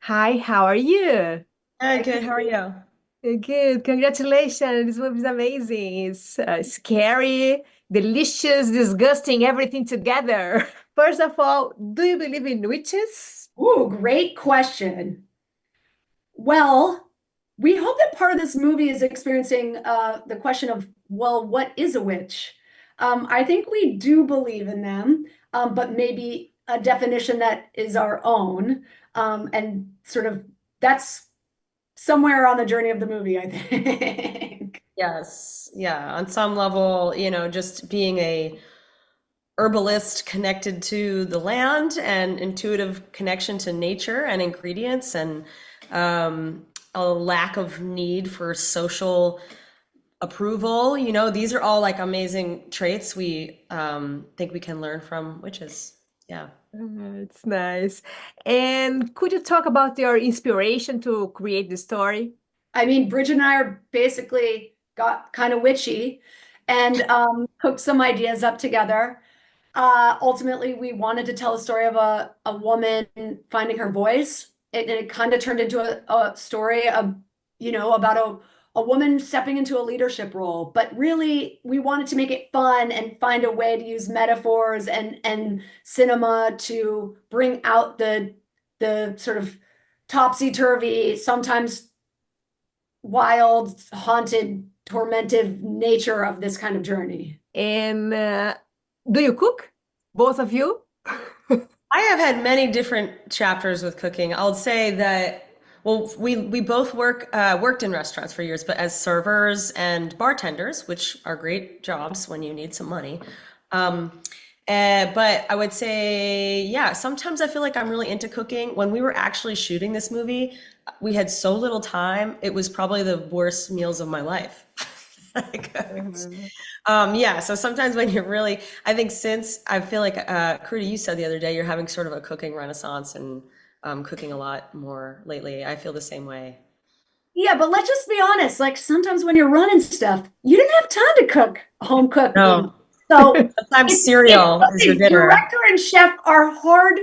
Hi, how are you? Hi, good. How are you? Good. Congratulations. This movie is amazing. It's scary, delicious, disgusting, everything together. First of all, do you believe in witches? Ooh, great question. Well, we hope that part of this movie is experiencing the question of, well, what is a witch? I think we do believe in them, but maybe a definition that is our own. And sort of that's somewhere on the journey of the movie, I think. Yes, yeah. On some level, just being a herbalist connected to the land and intuitive connection to nature and ingredients and a lack of need for social approval. These are all like amazing traits we think we can learn from witches. Yeah. It's nice. And could you talk about your inspiration to create the story? I mean, Bridget and I are basically got kind of witchy and cooked some ideas up together. Ultimately, we wanted to tell a story of a woman finding her voice. It kind of turned into a story of, about a woman stepping into a leadership role. But really, we wanted to make it fun and find a way to use metaphors and cinema to bring out the sort of topsy-turvy, sometimes wild, haunted, tormentive nature of this kind of journey. And do you cook? Both of you? I have had many different chapters with cooking. I'll say that, well, we both worked in restaurants for years, but as servers and bartenders, which are great jobs when you need some money. Um, but I would say, yeah, sometimes I feel like I'm really into cooking. When we were actually shooting this movie, we had so little time. It was probably the worst meals of my life. I cooked. Mhm. Yeah, so sometimes when you're really, I think since I feel like, Krudy, you said the other day, you're having sort of a cooking renaissance and cooking a lot more lately. I feel the same way. Yeah, but let's just be honest. Like sometimes when you're running stuff, you didn't have time to cook home cooked meals. No, So sometimes it's cereal is your listen, dinner. director and chef are hard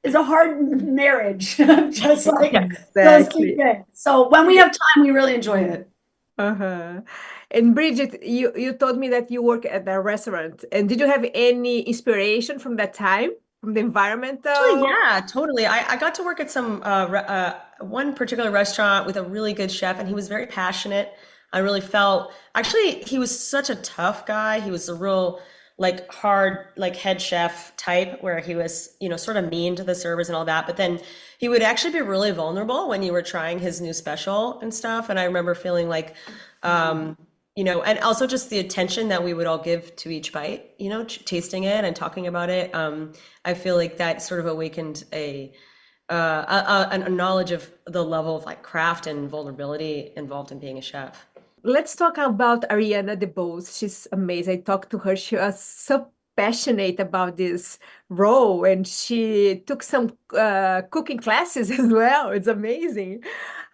is a hard marriage, just like those two Exactly. things. So when we have time, we really enjoy it. Uh-huh. And Bridget, you told me that you work at a restaurant. And did you have any inspiration from that time, from the Actually, environmental? yeah, totally. I got to work at one particular restaurant with a really good chef, and he was very passionate. I really felt, actually, he was such a tough guy. He was a real, like, hard, like, head chef type, where he was, sort of mean to the servers and all that. But then he would actually be really vulnerable when you were trying his new special and stuff. And I remember feeling like, um, and also just the attention that we would all give to each bite, tasting it and talking about it. I feel like that sort of awakened a knowledge of the level of like craft and vulnerability involved in being a chef. Let's talk about Ariana DeBose. She's amazing. I talked to her. She was so passionate about this role, and she took some cooking classes as well. It's amazing.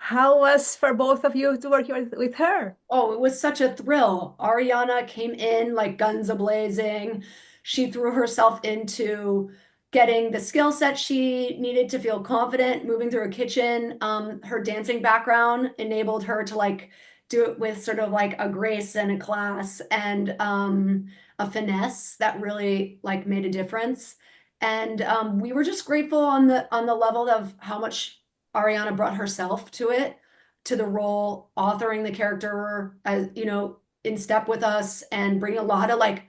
How was for both of you to work with her? Oh, it was such a thrill. Ariana came in like guns a-blazing. She threw herself into getting the skill set she needed to feel confident moving through a kitchen. Her dancing background enabled her to like do it with sort of like a grace and a class and a finesse that really like made a difference. And we were just grateful on the level of how much Ariana brought herself to the role, authoring the character as in step with us and bring a lot of like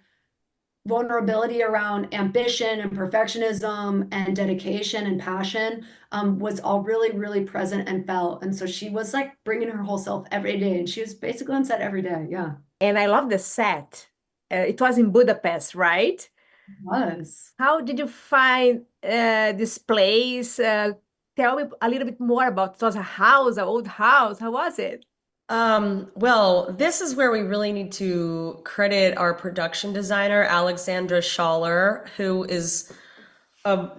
vulnerability around ambition and perfectionism and dedication and passion was all really really present and felt, and so she was like bringing her whole self every day, and she was basically on set every day. Yeah, And I love the set. It was in Budapest, right? it was. How did you find this place? Tell me a little bit more about it. It was a house, an old house. How was it? Well, this is where we really need to credit our production designer, Alexandra Schaller, who is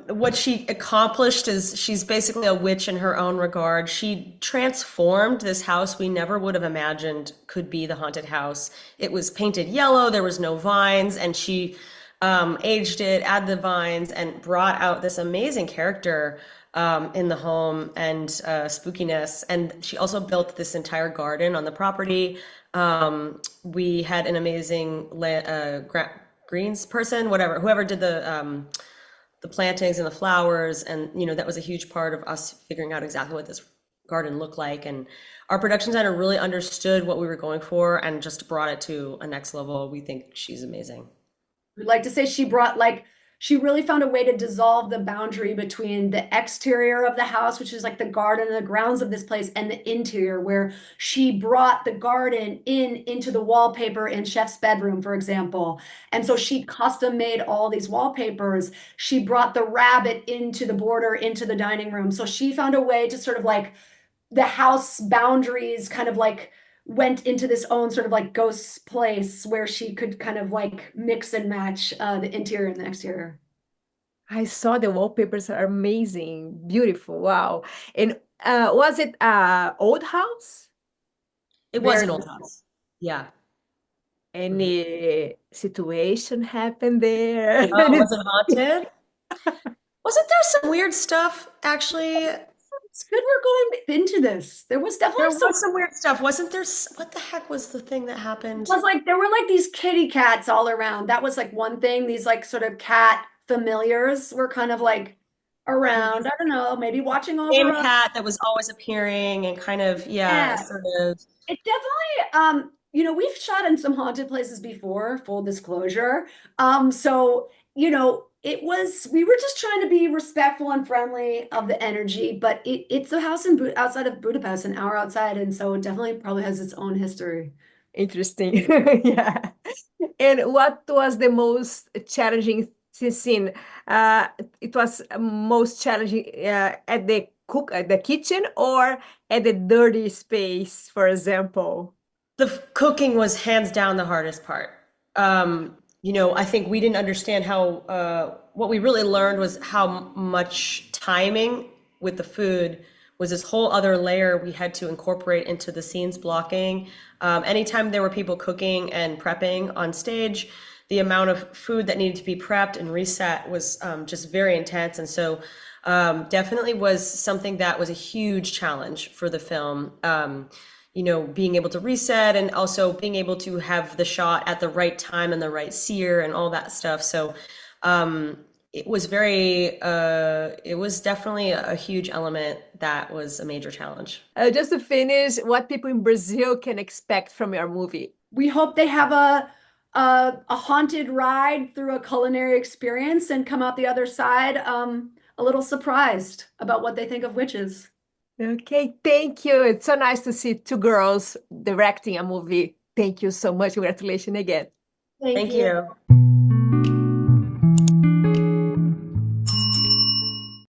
what she accomplished is she's basically a witch in her own regard. She transformed this house we never would have imagined could be the haunted house. It was painted yellow, there was no vines, and she aged it, added the vines, and brought out this amazing character in the home and spookiness. And she also built this entire garden on the property. We had an amazing greens person, whatever, whoever did the plantings and the flowers, and that was a huge part of us figuring out exactly what this garden looked like. And our production designer really understood what we were going for and just brought it to a next level. We think she's amazing. We'd like to say she really found a way to dissolve the boundary between the exterior of the house, which is like the garden and the grounds of this place, and the interior, where she brought the garden into the wallpaper in Chef's bedroom, for example. And so she custom made all these wallpapers. She brought the rabbit into the border into the dining room. So she found a way to sort of like the house boundaries kind of like went into this own sort of like ghost place where she could kind of like mix and match the interior and the exterior. I saw the wallpapers are amazing, beautiful. Wow. And was it old house? It was Very an old house. Yeah. any situation happened there? Oh, was it haunted? Wasn't there some weird stuff, actually? It's good we're going into this. There was There definitely was some weird stuff. Wasn't there? What the heck was the thing that happened? was like there were like these kitty cats all around. That was like one thing. These like sort of cat familiars were kind of like around. I don't know, maybe watching Same over us. cat that was always appearing and kind of, yeah, Yeah. sort of. It definitely, we've shot in some haunted places before, full disclosure. So, we were just trying to be respectful and friendly of the energy, but it's a house outside of Budapest, an hour outside, and so it definitely probably has its own history. Interesting. Yeah. And what was the most challenging scene? It was most challenging at the kitchen or at the dirty space, for example. The cooking was hands down the hardest part. I think we didn't understand what we really learned was how much timing with the food was this whole other layer we had to incorporate into the scenes blocking. Anytime there were people cooking and prepping on stage, the amount of food that needed to be prepped and reset was just very intense. And so definitely was something that was a huge challenge for the film. Being able to reset and also being able to have the shot at the right time and the right sear and all that stuff. So it was definitely a huge element that was a major challenge. Just to finish, what people in Brazil can expect from your movie? We hope they have a haunted ride through a culinary experience and come out the other side a little surprised about what they think of witches. Okay, thank you. It's so nice to see two girls directing a movie. Thank you so much. Congratulations again. Thank you.